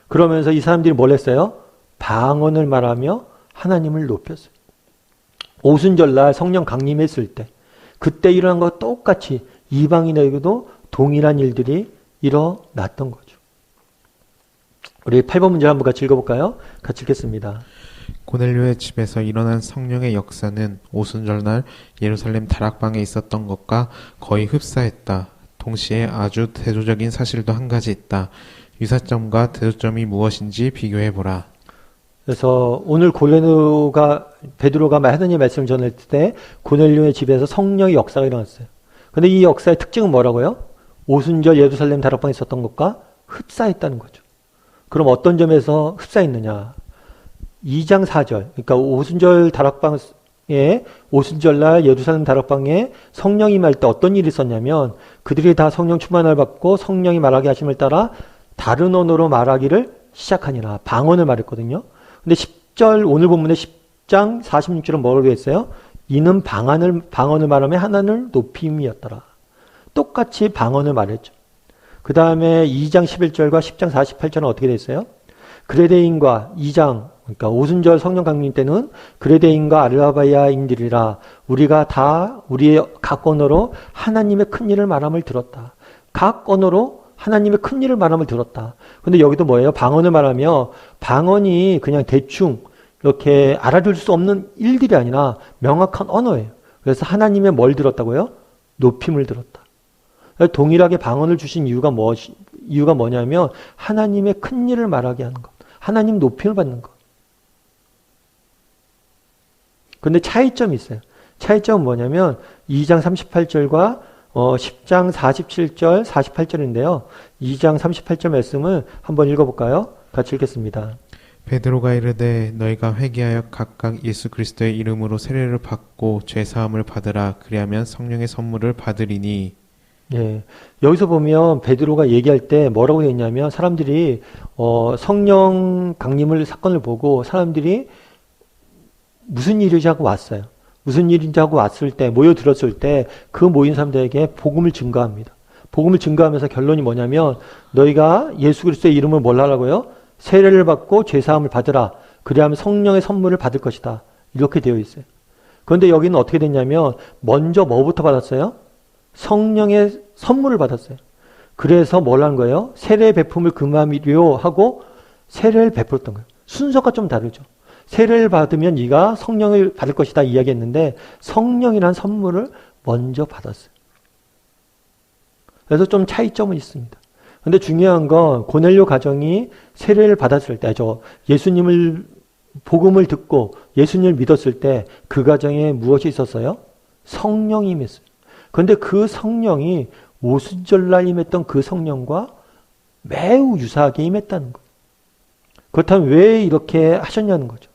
그러면서 이 사람들이 뭘 했어요? 방언을 말하며 하나님을 높였어요. 오순절날 성령 강림했을 때 그때 일어난 것과 똑같이 이방인에게도 동일한 일들이 일어났던 거죠. 우리 8번 문제 한번 같이 읽어볼까요? 같이 읽겠습니다. 고넬료의 집에서 일어난 성령의 역사는 오순절날 예루살렘 다락방에 있었던 것과 거의 흡사했다. 동시에 아주 대조적인 사실도 한 가지 있다. 유사점과 대조점이 무엇인지 비교해보라. 그래서 오늘 베드로가 하나님의 말씀을 전할 때 고넬료의 집에서 성령의 역사가 일어났어요. 그런데 이 역사의 특징은 뭐라고요? 오순절 예루살렘 다락방에 있었던 것과 흡사했다는 거죠. 그럼 어떤 점에서 흡사했느냐? 2장 4절, 그러니까 오순절날 예루살렘 다락방에 성령이 임할 때 어떤 일이 있었냐면 그들이 다 성령 충만을 받고 성령이 말하게 하심을 따라 다른 언어로 말하기를 시작하니라. 방언을 말했거든요. 근데 10절 오늘 본문의 10장 46절은 뭐라고 했어요? 이는 방언을 말하며 하나님을 높임이었더라. 똑같이 방언을 말했죠. 그 다음에 2장 11절과 10장 48절은 어떻게 됐어요? 그레데인과 2장, 그러니까 오순절 성령 강림 때는 그레데인과 아르바야인들이라 우리가 다 우리의 각 언어로 하나님의 큰 일을 말함을 들었다. 각 언어로 하나님의 큰 일을 말함을 들었다. 근데 여기도 뭐예요? 방언을 말하며 방언이 그냥 대충 이렇게 알아들 수 없는 일들이 아니라 명확한 언어예요. 그래서 하나님의 뭘 들었다고요? 높임을 들었다. 동일하게 방언을 주신 이유가 뭐냐면 하나님의 큰 일을 말하게 하는 것. 하나님 높임을 받는 것. 근데 차이점이 있어요. 차이점은 뭐냐면 2장 38절과 10장 47절, 48절인데요. 2장 38절 말씀을 한번 읽어볼까요? 같이 읽겠습니다. 베드로가 이르되 너희가 회개하여 각각 예수 그리스도의 이름으로 세례를 받고 죄 사함을 받으라. 그리하면 성령의 선물을 받으리니. 예. 여기서 보면 베드로가 얘기할 때 뭐라고 했냐면 사람들이 성령 강림을 사건을 보고 사람들이 무슨 일이지 하고 왔어요. 무슨 일인지 하고 왔을 때 모여들었을 때 그 모인 사람들에게 복음을 증거합니다. 복음을 증거하면서 결론이 뭐냐면 너희가 예수 그리스도의 이름을 뭘 하라고요? 세례를 받고 죄사함을 받으라. 그리하면 성령의 선물을 받을 것이다. 이렇게 되어 있어요. 그런데 여기는 어떻게 됐냐면 먼저 뭐부터 받았어요? 성령의 선물을 받았어요. 그래서 뭘 한 거예요? 세례 베품을 금하려 하고 세례를 베풀었던 거예요. 순서가 좀 다르죠. 세례를 받으면 네가 성령을 받을 것이다 이야기했는데 성령이라는 선물을 먼저 받았어요. 그래서 좀 차이점은 있습니다. 근데 중요한 건 고넬료 가정이 세례를 받았을 때, 예수님을 복음을 듣고 예수님을 믿었을 때 그 가정에 무엇이 있었어요? 성령이 임했어요. 그런데 그 성령이 오순절날 임했던 그 성령과 매우 유사하게 임했다는 거예요. 그렇다면 왜 이렇게 하셨냐는 거죠.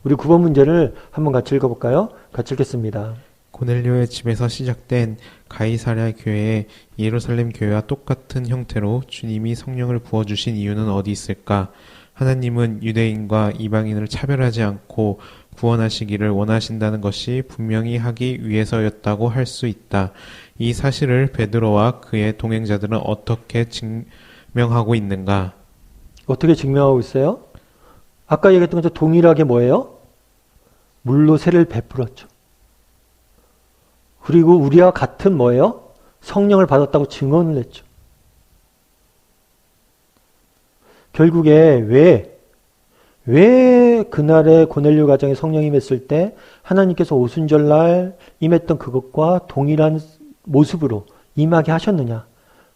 우리 9번 문제를 한번 같이 읽어볼까요? 같이 읽겠습니다. 고넬료의 집에서 시작된 가이사랴 교회에 예루살렘 교회와 똑같은 형태로 주님이 성령을 부어주신 이유는 어디 있을까? 하나님은 유대인과 이방인을 차별하지 않고 구원하시기를 원하신다는 것이 분명히 하기 위해서였다고 할 수 있다. 이 사실을 베드로와 그의 동행자들은 어떻게 증명하고 있는가? 어떻게 증명하고 있어요? 아까 얘기했던 것처럼 동일하게 뭐예요? 물로 세례를 베풀었죠. 그리고 우리와 같은 뭐예요? 성령을 받았다고 증언을 했죠. 결국에 왜 그날의 고넬료 가정에 성령이 임했을 때 하나님께서 오순절날 임했던 그것과 동일한 모습으로 임하게 하셨느냐?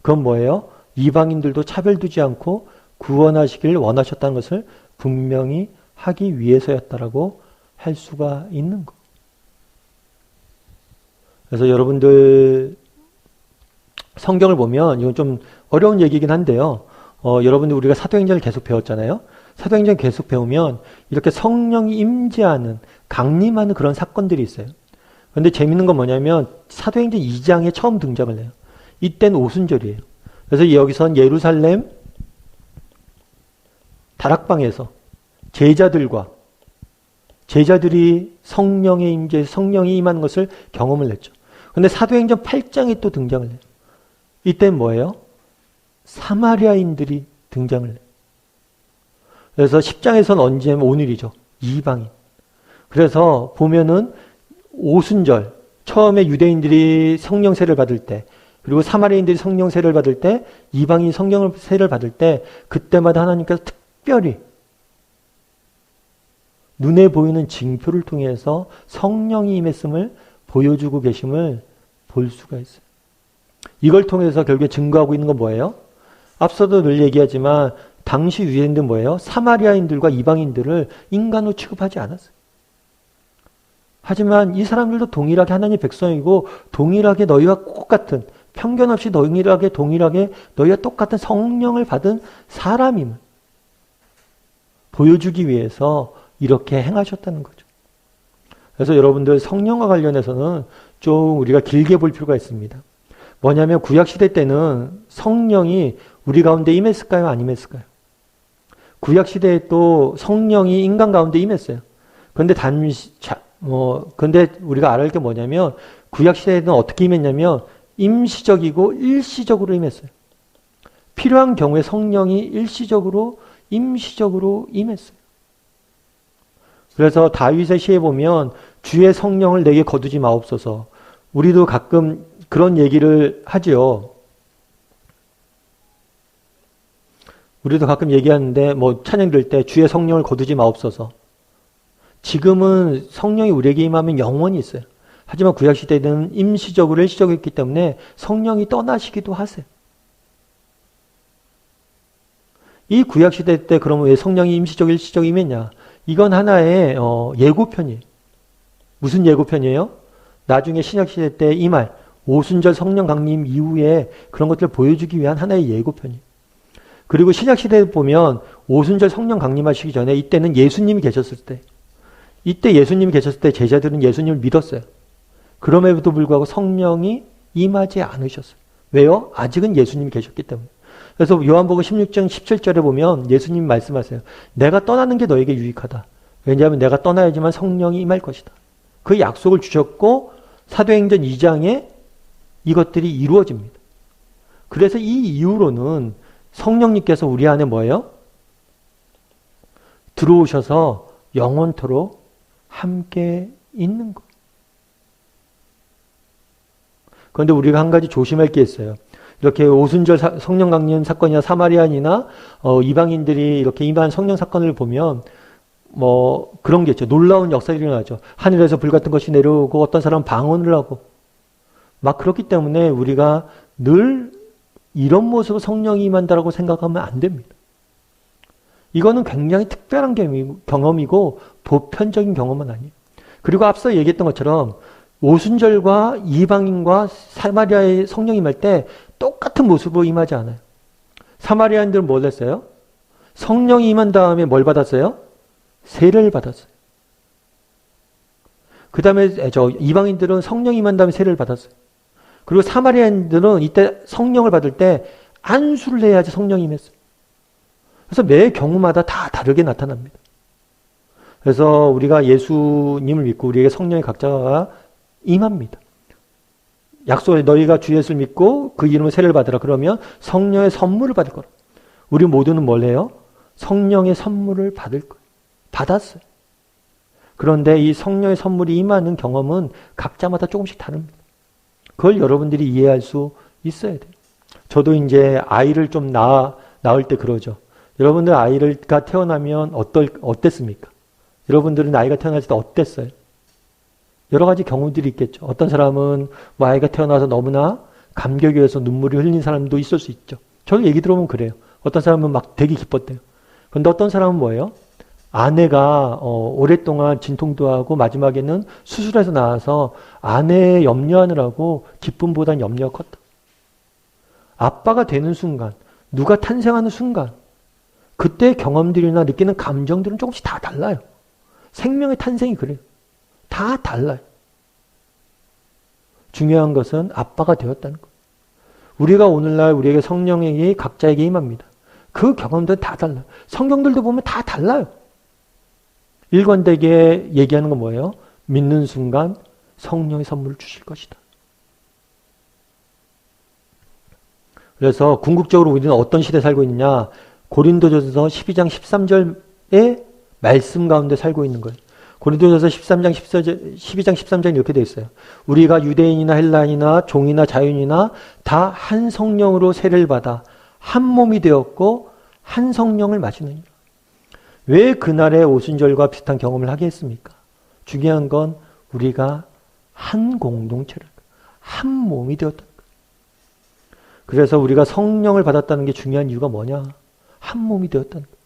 그건 뭐예요? 이방인들도 차별두지 않고 구원하시길 원하셨다는 것을 분명히 하기 위해서였다라고 할 수가 있는 거. 그래서 여러분들 성경을 보면 이건 좀 어려운 얘기긴 한데요. 여러분들 우리가 사도행전을 계속 배웠잖아요. 사도행전 계속 배우면 이렇게 성령이 임재하는 강림하는 그런 사건들이 있어요. 그런데 재밌는 건 뭐냐면 사도행전 2장에 처음 등장을 해요. 이때는 오순절이에요. 그래서 여기선 예루살렘 다락방에서 제자들이 성령의 임재, 성령이 임하는 것을 경험을 했죠. 그런데 사도행전 8장에 또 등장을 해요. 이때는 뭐예요? 사마리아인들이 등장을 해요. 그래서 10장에서는 언제면 오늘이죠. 이방인. 그래서 보면은 오순절, 처음에 유대인들이 성령 세례를 받을 때, 그리고 사마리아인들이 성령 세례를 받을 때, 이방인 성령 세례를 받을 때, 그때마다 하나님께서 특별히 눈에 보이는 징표를 통해서 성령이 임했음을 보여주고 계심을 볼 수가 있어요. 이걸 통해서 결국에 증거하고 있는 건 뭐예요? 앞서도 늘 얘기하지만 당시 유대인들은 뭐예요? 사마리아인들과 이방인들을 인간으로 취급하지 않았어요. 하지만 이 사람들도 동일하게 하나님의 백성이고 동일하게 너희와 똑같은, 편견 없이 동일하게 너희와 똑같은 성령을 받은 사람임을 보여주기 위해서 이렇게 행하셨다는 거죠. 그래서 여러분들 성령과 관련해서는 좀 우리가 길게 볼 필요가 있습니다. 뭐냐면 구약시대 때는 성령이 우리 가운데 임했을까요? 안 임했을까요? 구약시대에 또 성령이 인간 가운데 임했어요. 그런데 근데 우리가 알아야 할 게 뭐냐면 구약시대에는 어떻게 임했냐면 임시적이고 일시적으로 임했어요. 필요한 경우에 성령이 일시적으로 임시적으로 임했어요. 그래서 다윗의 시에 보면 주의 성령을 내게 거두지 마옵소서. 우리도 가끔 그런 얘기를 하지요. 우리도 가끔 얘기하는데 뭐 찬양 들 때 주의 성령을 거두지 마옵소서. 지금은 성령이 우리에게 임하면 영원히 있어요. 하지만 구약시대는 임시적으로 일시적으로 있기 때문에 성령이 떠나시기도 하세요. 이 구약시대 때 그러면 왜 성령이 임시적 일시적 임했냐? 이건 하나의 예고편이에요. 무슨 예고편이에요? 나중에 신약시대 때 임할 오순절 성령 강림 이후에 그런 것들을 보여주기 위한 하나의 예고편이에요. 그리고 신약시대에 보면 오순절 성령 강림하시기 전에 이때는 예수님이 계셨을 때, 이때 예수님이 계셨을 때 제자들은 예수님을 믿었어요. 그럼에도 불구하고 성령이 임하지 않으셨어요. 왜요? 아직은 예수님이 계셨기 때문에. 그래서 요한복음 16장 17절에 보면 예수님이 말씀하세요. 내가 떠나는 게 너에게 유익하다. 왜냐하면 내가 떠나야지만 성령이 임할 것이다. 그 약속을 주셨고 사도행전 2장에 이것들이 이루어집니다. 그래서 이 이후로는 성령님께서 우리 안에 뭐예요? 들어오셔서 영원토록 함께 있는 것. 그런데 우리가 한 가지 조심할 게 있어요. 이렇게 오순절 성령 강림 사건이나 사마리안이나 이방인들이 이렇게 임한 성령 사건을 보면 뭐 그런 게 있죠. 놀라운 역사가 일어나죠. 하늘에서 불 같은 것이 내려오고 어떤 사람은 방언을 하고 막 그렇기 때문에 우리가 늘 이런 모습으로 성령이 임한다라고 생각하면 안 됩니다. 이거는 굉장히 특별한 경험이고 보편적인 경험은 아니에요. 그리고 앞서 얘기했던 것처럼 오순절과 이방인과 사마리아의 성령 임할 때 똑같은 모습으로 임하지 않아요. 사마리아인들은 뭘 했어요? 성령이 임한 다음에 뭘 받았어요? 세례를 받았어요. 그 다음에 이방인들은 성령이 임한 다음에 세례를 받았어요. 그리고 사마리아인들은 이때 성령을 받을 때 안수를 해야지 성령이 임했어요. 그래서 매 경우마다 다 다르게 나타납니다. 그래서 우리가 예수님을 믿고 우리에게 성령의 각자가 임합니다. 약속에 너희가 주 예수를 믿고 그 이름으로 세례를 받으라. 그러면 성령의 선물을 받을 거라. 우리 모두는 뭘 해요? 성령의 선물을 받을 거예요. 받았어요. 그런데 이 성령의 선물이 임하는 경험은 각자마다 조금씩 다릅니다. 그걸 여러분들이 이해할 수 있어야 돼요. 저도 이제 아이를 좀 낳을 때 그러죠. 여러분들 아이가 태어나면 어땠습니까? 여러분들은 아이가 태어날 때 어땠어요? 여러 가지 경우들이 있겠죠. 어떤 사람은 뭐 아이가 태어나서 너무나 감격이 어서 눈물이 흘린 사람도 있을 수 있죠. 저도 얘기 들어보면 그래요. 어떤 사람은 막 되게 기뻤대요. 그런데 어떤 사람은 뭐예요? 아내가 오랫동안 진통도 하고 마지막에는 수술해서 나와서 아내 염려하느라고 기쁨보단 염려가 컸다. 아빠가 되는 순간, 누가 탄생하는 순간, 그때 경험들이나 느끼는 감정들은 조금씩 다 달라요. 생명의 탄생이 그래요. 다 달라요. 중요한 것은 아빠가 되었다는 것. 우리가 오늘날 우리에게 성령이 각자에게 임합니다. 그 경험들은 다 달라요. 성경들도 보면 다 달라요. 일관되게 얘기하는 건 뭐예요? 믿는 순간 성령의 선물을 주실 것이다. 그래서 궁극적으로 우리는 어떤 시대에 살고 있냐? 고린도전서 12장 13절의 말씀 가운데 살고 있는 거예요. 고린도전서 12장 13절에 이렇게 되어 있어요. 우리가 유대인이나 헬라인이나 종이나 자유인이나 다 한 성령으로 세례를 받아 한 몸이 되었고 한 성령을 마시느니라. 왜 그날의 오순절과 비슷한 경험을 하게 했습니까? 중요한 건 우리가 한 공동체를, 한 몸이 되었다는 거예요. 그래서 우리가 성령을 받았다는 게 중요한 이유가 뭐냐? 한 몸이 되었다는 거예요.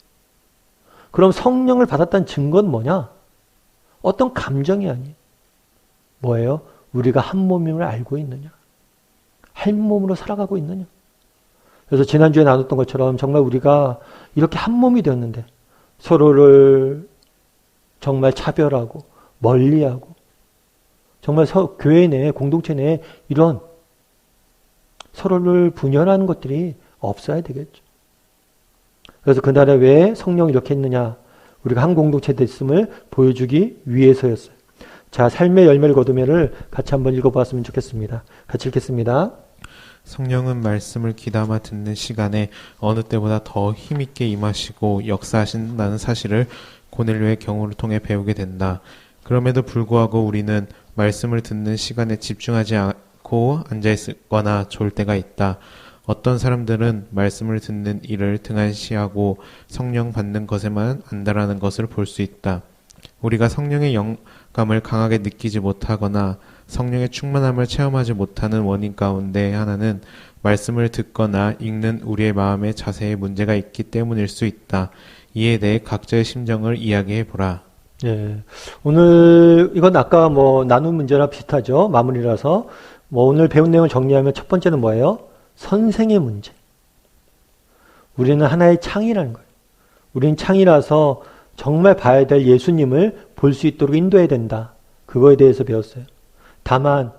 그럼 성령을 받았다는 증거는 뭐냐? 어떤 감정이 아니에요. 뭐예요? 우리가 한 몸임을 알고 있느냐? 한 몸으로 살아가고 있느냐? 그래서 지난주에 나눴던 것처럼 정말 우리가 이렇게 한 몸이 되었는데 서로를 정말 차별하고 멀리하고 정말 교회 내 공동체 내에 이런 서로를 분열하는 것들이 없어야 되겠죠. 그래서 그날에 왜 성령이 이렇게 했느냐? 우리가 한 공동체 됐음을 보여주기 위해서였어요. 자, 삶의 열매를 거두며를 같이 한번 읽어보았으면 좋겠습니다. 같이 읽겠습니다. 성령은 말씀을 귀담아 듣는 시간에 어느 때보다 더 힘있게 임하시고 역사하신다는 사실을 고넬료의 경우를 통해 배우게 된다. 그럼에도 불구하고 우리는 말씀을 듣는 시간에 집중하지 않고 앉아있거나 졸 때가 있다. 어떤 사람들은 말씀을 듣는 일을 등한시하고 성령 받는 것에만 안달하는 것을 볼 수 있다. 우리가 성령의 영감을 강하게 느끼지 못하거나 성령의 충만함을 체험하지 못하는 원인 가운데 하나는 말씀을 듣거나 읽는 우리의 마음의 자세에 문제가 있기 때문일 수 있다. 이에 대해 각자의 심정을 이야기해 보라. 예. 오늘 이건 아까 나눈 문제랑 비슷하죠. 마무리라서 오늘 배운 내용을 정리하면 첫 번째는 뭐예요? 선생의 문제. 우리는 하나의 창이라는 거예요. 우리는 창이라서 정말 봐야 될 예수님을 볼 수 있도록 인도해야 된다. 그거에 대해서 배웠어요. 다만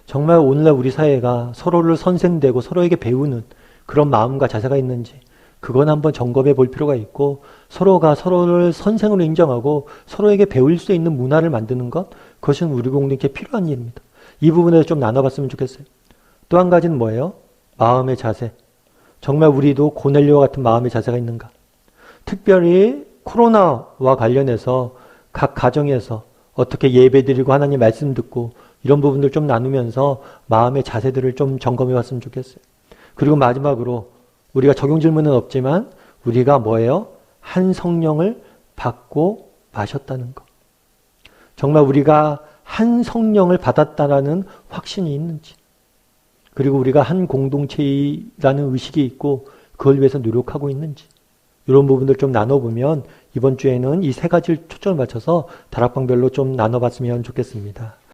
정말 오늘날 우리 사회가 서로를 선생되고 서로에게 배우는 그런 마음과 자세가 있는지 그건 한번 점검해 볼 필요가 있고 서로가 서로를 선생으로 인정하고 서로에게 배울 수 있는 문화를 만드는 것 그것은 우리 공동체에 필요한 일입니다. 이 부분에서 좀 나눠봤으면 좋겠어요. 또 한 가지는 뭐예요? 마음의 자세. 정말 우리도 고넬료와 같은 마음의 자세가 있는가? 특별히 코로나와 관련해서 각 가정에서 어떻게 예배드리고 하나님 말씀 듣고 이런 부분들 좀 나누면서 마음의 자세들을 좀 점검해 봤으면 좋겠어요. 그리고 마지막으로 우리가 적용 질문은 없지만 우리가 뭐예요? 한 성령을 받고 마셨다는 것. 정말 우리가 한 성령을 받았다라는 확신이 있는지 그리고 우리가 한 공동체라는 의식이 있고 그걸 위해서 노력하고 있는지 이런 부분들 좀 나눠보면 이번 주에는 이 세 가지를 초점을 맞춰서 다락방별로 좀 나눠봤으면 좋겠습니다.